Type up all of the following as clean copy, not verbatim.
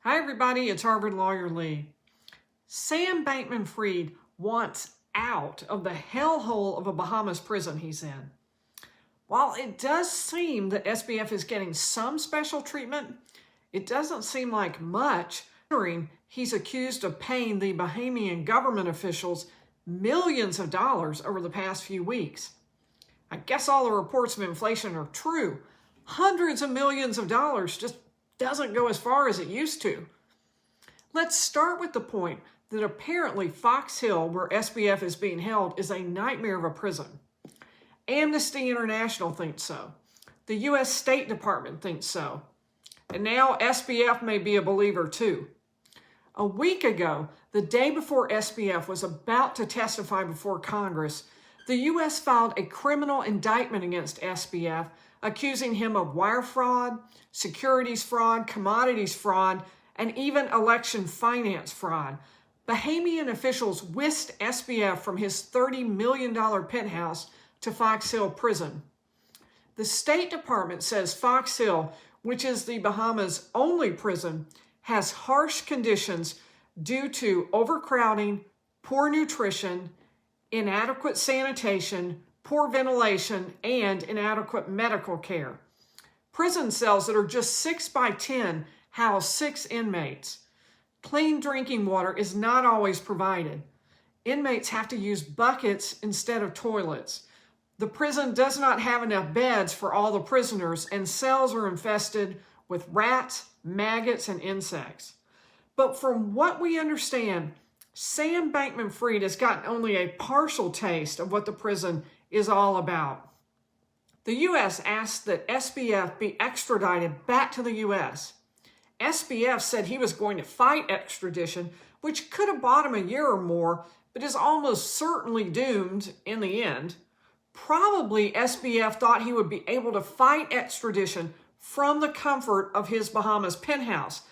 Hi everybody, it's Harvard lawyer Lee. Sam Bankman-Fried wants out of the hellhole of a Bahamas prison he's in. While it does seem that SBF is getting some special treatment, it doesn't seem like much, considering he's accused of paying the Bahamian government officials millions of dollars over the past few weeks. I guess all the reports of inflation are true. Hundreds of millions of dollars just doesn't go as far as it used to. Let's start with the point that apparently Fox Hill, where SBF is being held, is a nightmare of a prison. Amnesty International thinks so. The U.S. State Department thinks so. And now SBF may be a believer too. A week ago, the day before SBF was about to testify before Congress, the U.S. filed a criminal indictment against SBF, accusing him of wire fraud, securities fraud, commodities fraud, and even election finance fraud. Bahamian officials whisked SBF from his $30 million penthouse to Fox Hill prison. The State Department says Fox Hill, which is the Bahamas' only prison, has harsh conditions due to overcrowding, poor nutrition, inadequate sanitation, poor ventilation, and inadequate medical care. Prison cells that are just 6 by 10 house 6 inmates. Clean drinking water is not always provided. Inmates have to use buckets instead of toilets. The prison does not have enough beds for all the prisoners, and cells are infested with rats, maggots, and insects. But from what we understand, Sam Bankman-Fried has gotten only a partial taste of what the prison is all about. The U.S. asked that SBF be extradited back to the U.S. SBF said he was going to fight extradition, which could have bought him a year or more, but is almost certainly doomed in the end. Probably SBF thought he would be able to fight extradition from the comfort of his Bahamas penthouse.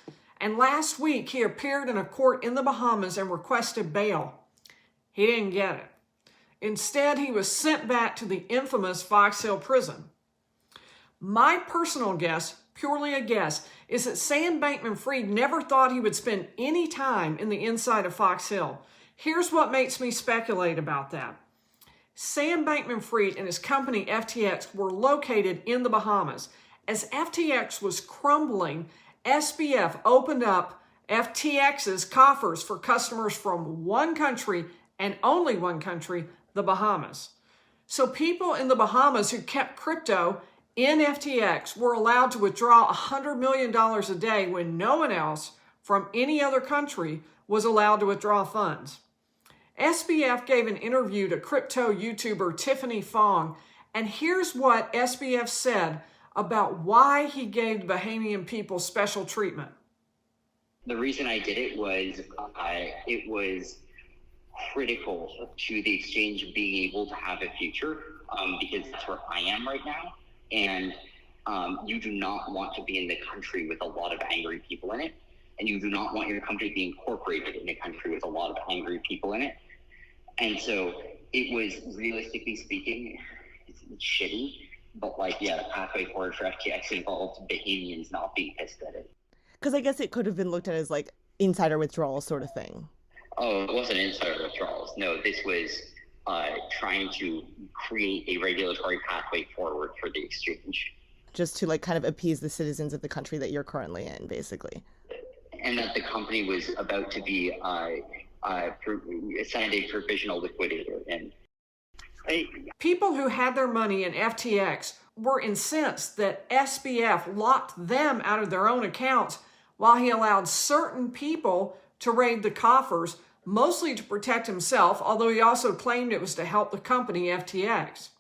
And last week, he appeared in a court in the Bahamas and requested bail. He didn't get it. Instead, he was sent back to the infamous Fox Hill prison. My personal guess, purely a guess, is that Sam Bankman-Fried never thought he would spend any time in the inside of Fox Hill. Here's what makes me speculate about that. Sam Bankman-Fried and his company FTX were located in the Bahamas. As FTX was crumbling, SBF opened up FTX's coffers for customers from one country and only one country, the Bahamas. So people in the Bahamas who kept crypto in FTX were allowed to withdraw $100 million a day when no one else from any other country was allowed to withdraw funds. SBF gave an interview to crypto YouTuber Tiffany Fong, and here's what SBF said about why he gave the Bahamian people special treatment. The reason I did it was it was critical to the exchange being able to have a future, because that's where I am right now. And you do not want to be in the country with a lot of angry people in it. And you do not want your country to be incorporated in a country with a lot of angry people in it. And so it was, realistically speaking, it's shitty. But the pathway forward for FTX involved Bahamians not being pissed at it. Because I guess it could have been looked at as insider withdrawal sort of thing. Oh, it wasn't insider withdrawals. No, this was trying to create a regulatory pathway forward for the exchange. Just to kind of appease the citizens of the country that you're currently in, basically. And that the company was about to be assigned a provisional liquidator. And people who had their money in FTX were incensed that SBF locked them out of their own accounts while he allowed certain people to raid the coffers, mostly to protect himself, although he also claimed it was to help the company FTX.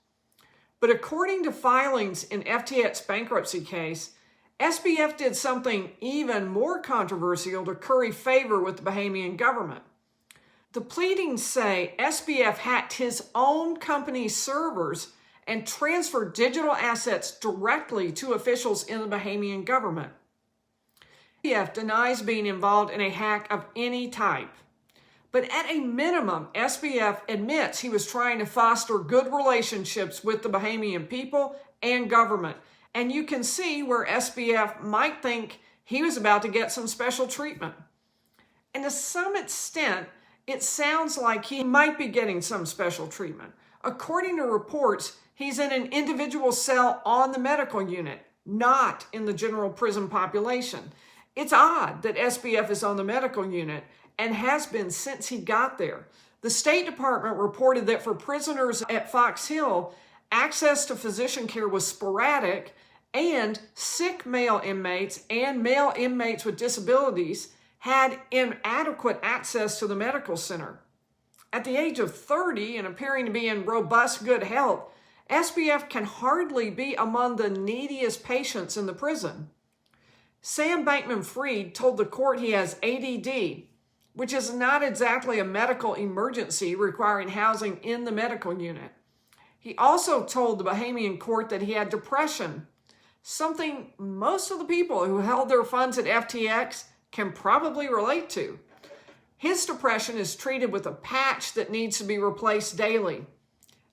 But according to filings in FTX bankruptcy case, SBF did something even more controversial to curry favor with the Bahamian government. The pleadings say SBF hacked his own company's servers and transferred digital assets directly to officials in the Bahamian government. SBF denies being involved in a hack of any type. But at a minimum, SBF admits he was trying to foster good relationships with the Bahamian people and government. And you can see where SBF might think he was about to get some special treatment. And to some extent, it sounds like he might be getting some special treatment. According to reports, he's in an individual cell on the medical unit, not in the general prison population. It's odd that SBF is on the medical unit and has been since he got there. The State Department reported that for prisoners at Fox Hill, access to physician care was sporadic, and sick male inmates and male inmates with disabilities had inadequate access to the medical center. At the age of 30 and appearing to be in robust good health, SBF can hardly be among the neediest patients in the prison. Sam Bankman-Fried told the court he has ADD, which is not exactly a medical emergency requiring housing in the medical unit. He also told the Bahamian court that he had depression, something most of the people who held their funds at FTX can probably relate to. His depression is treated with a patch that needs to be replaced daily.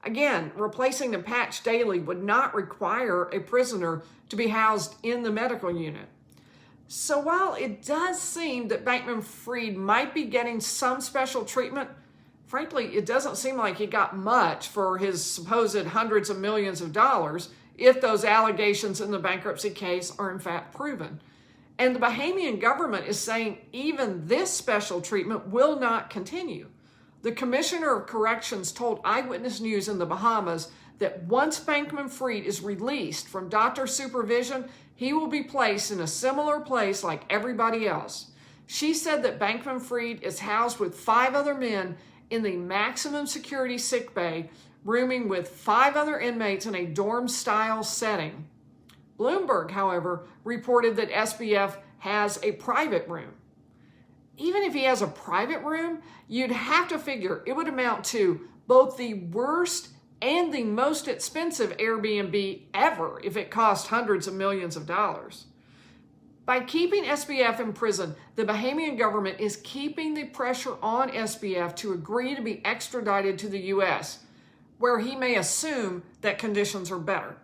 Again, replacing the patch daily would not require a prisoner to be housed in the medical unit. So while it does seem that Bankman-Fried might be getting some special treatment, frankly, it doesn't seem like he got much for his supposed hundreds of millions of dollars if those allegations in the bankruptcy case are in fact proven. And the Bahamian government is saying even this special treatment will not continue. The Commissioner of Corrections told Eyewitness News in the Bahamas that once Bankman-Fried is released from doctor supervision, he will be placed in a similar place like everybody else. She said that Bankman-Fried is housed with 5 other men in the maximum security sick bay, rooming with 5 other inmates in a dorm-style setting. Bloomberg, however, reported that SBF has a private room. Even if he has a private room, you'd have to figure it would amount to both the worst and the most expensive Airbnb ever if it cost hundreds of millions of dollars. By keeping SBF in prison, the Bahamian government is keeping the pressure on SBF to agree to be extradited to the U.S., where he may assume that conditions are better.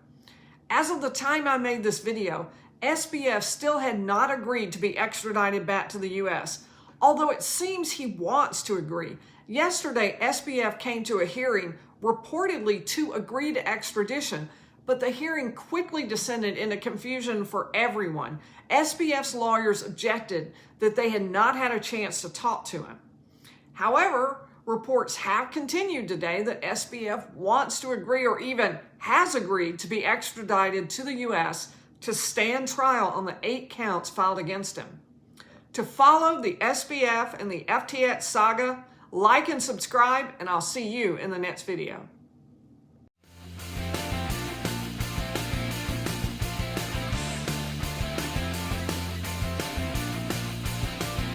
As of the time I made this video, SBF still had not agreed to be extradited back to the U.S., although it seems he wants to agree. Yesterday, SBF came to a hearing reportedly to agree to extradition, but the hearing quickly descended into confusion for everyone. SBF's lawyers objected that they had not had a chance to talk to him. However, reports have continued today that SBF wants to agree or even has agreed to be extradited to the U.S. to stand trial on the 8 counts filed against him. To follow the SBF and the FTX saga, like and subscribe, and I'll see you in the next video.